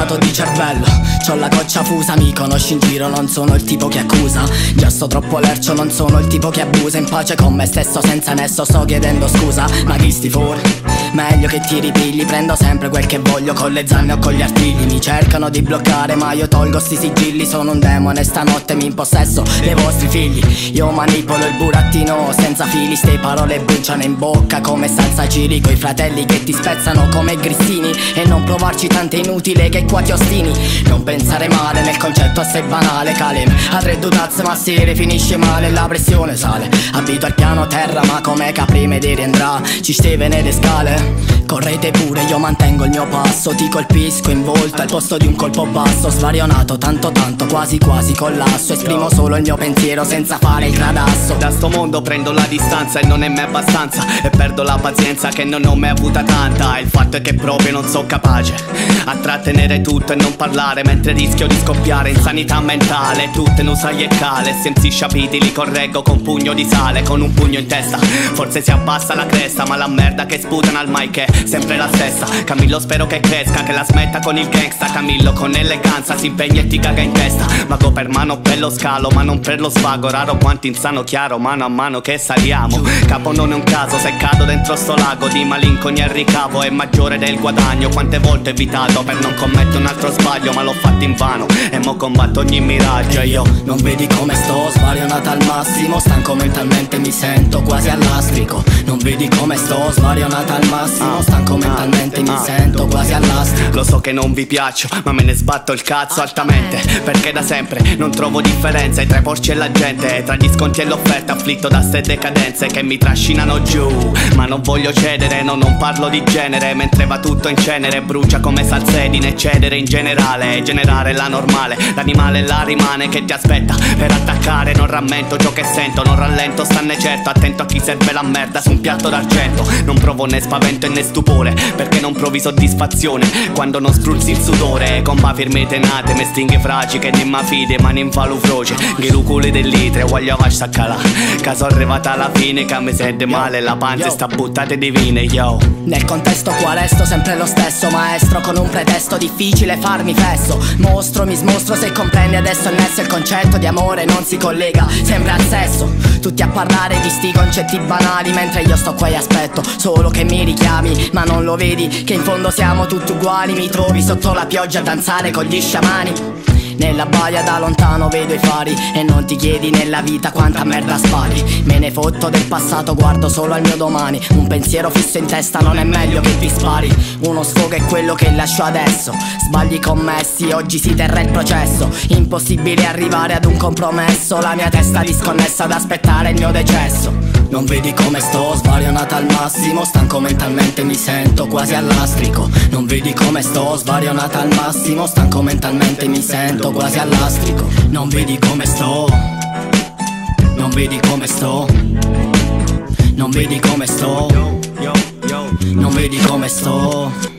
bruciato di cervello, c'ho la goccia fusa, mi conosci in giro, non sono il tipo che accusa. Già sto troppo lercio, non sono il tipo che abusa. In pace con me stesso, senza nesso, sto chiedendo scusa. Ma chi sti fuori? Meglio che ti ripigli, prendo sempre quel che voglio con le zanne o con gli artigli. Mi cercano di bloccare ma io tolgo sti sigilli. Sono un demone, stanotte mi impossesso dei vostri figli. Io manipolo il burattino senza fili, ste parole bruciano in bocca come salsa chili. Coi fratelli che ti spezzano come grissini, e non provarci tanto è inutile che qua ti ostini. Non pensare male, nel concetto assai banale. Calem, a tre dutazze ma si finisce male, la pressione sale. Abito al piano terra ma come capri me di riendrà. Ci steve nelle scale, correte pure, io mantengo il mio passo. Ti colpisco in volto al posto di un colpo basso. Svarionato tanto tanto, quasi quasi collasso. Esprimo solo il mio pensiero senza fare il gradasso. Da sto mondo prendo la distanza e non è mai abbastanza, e perdo la pazienza che non ho mai avuta tanta. Il fatto è che proprio non so capace a trattenere tutto e non parlare, mentre rischio di scoppiare in sanità mentale. Tutte nusaie e cale, senza sciapiti li correggo con pugno di sale. Con un pugno in testa forse si abbassa la cresta, ma la merda che sputano al mic è sempre la stessa. Camillo spero che cresca, che la smetta con il gangsta. Camillo con eleganza si impegna e ti caga in testa. Vago per mano per lo scalo ma non per lo svago. Raro quanto insano chiaro mano a mano che saliamo. Capo non è un caso se cado dentro sto lago di malinconia. Il ricavo è maggiore del guadagno. Quante volte ho evitato per non commettere un altro sbaglio, ma l'ho fatto invano e mo combatto ogni miraggio. E io non vedi come sto svarionata al massimo, stanco mentalmente mi sento quasi all'astrico. Non vedi come sto svarionata al massimo, stanco mentalmente mi sento quasi all'astrico. Lo so che non vi piaccio ma me ne sbatto il cazzo altamente, perché da sempre non trovo differenza tra i porci e la gente, tra gli sconti e l'offerta, afflitto da ste decadenze che mi trascinano giù. Ma non voglio cedere, no, non parlo di genere, mentre va tutto in cenere, brucia come salsedine, cedere in generale, generare la normale, l'animale la rimane che ti aspetta per attaccare. Non rammento ciò che sento, non rallento, stanne certo, attento a chi serve la merda su un piatto d'argento. Non provo né spavento né stupore, perché non provi soddisfazione quando non spruzzi il sudore. Comba firme tenate, me stinghe fraci che ne ma fide, ma ne infalu froce, che lucule del litre, voglio vascia calà. Caso arrivata alla fine che mi sente male, la pancia sta buttata divine, yo. Nel contesto qua resto sempre lo stesso maestro, con un pretesto difficile farmi fesso. Mostro, mi smostro se comprendi adesso il nesso. Il concetto di amore non si collega sempre al sesso. Tutti a parlare di sti concetti banali, mentre io sto qua e aspetto solo che mi richiami. Ma non lo vedi che in fondo siamo tutti uguali? Mi trovi sotto la pioggia a danzare con gli sciamani. Nella baia da lontano vedo i fari, e non ti chiedi nella vita quanta merda spari. Me ne fotto del passato, guardo solo al mio domani. Un pensiero fisso in testa non è meglio che ti spari. Uno sfogo è quello che lascio adesso. Sbagli commessi, oggi si terrà il processo. Impossibile arrivare ad un compromesso. La mia testa disconnessa ad aspettare il mio decesso. Non vedi come sto svarionata al massimo, stanco mentalmente mi sento quasi all'astrico. Non vedi come sto svarionata al massimo, stanco mentalmente mi sento quasi all'astrico. Non vedi come sto, non vedi come sto, non vedi come sto, non vedi come sto.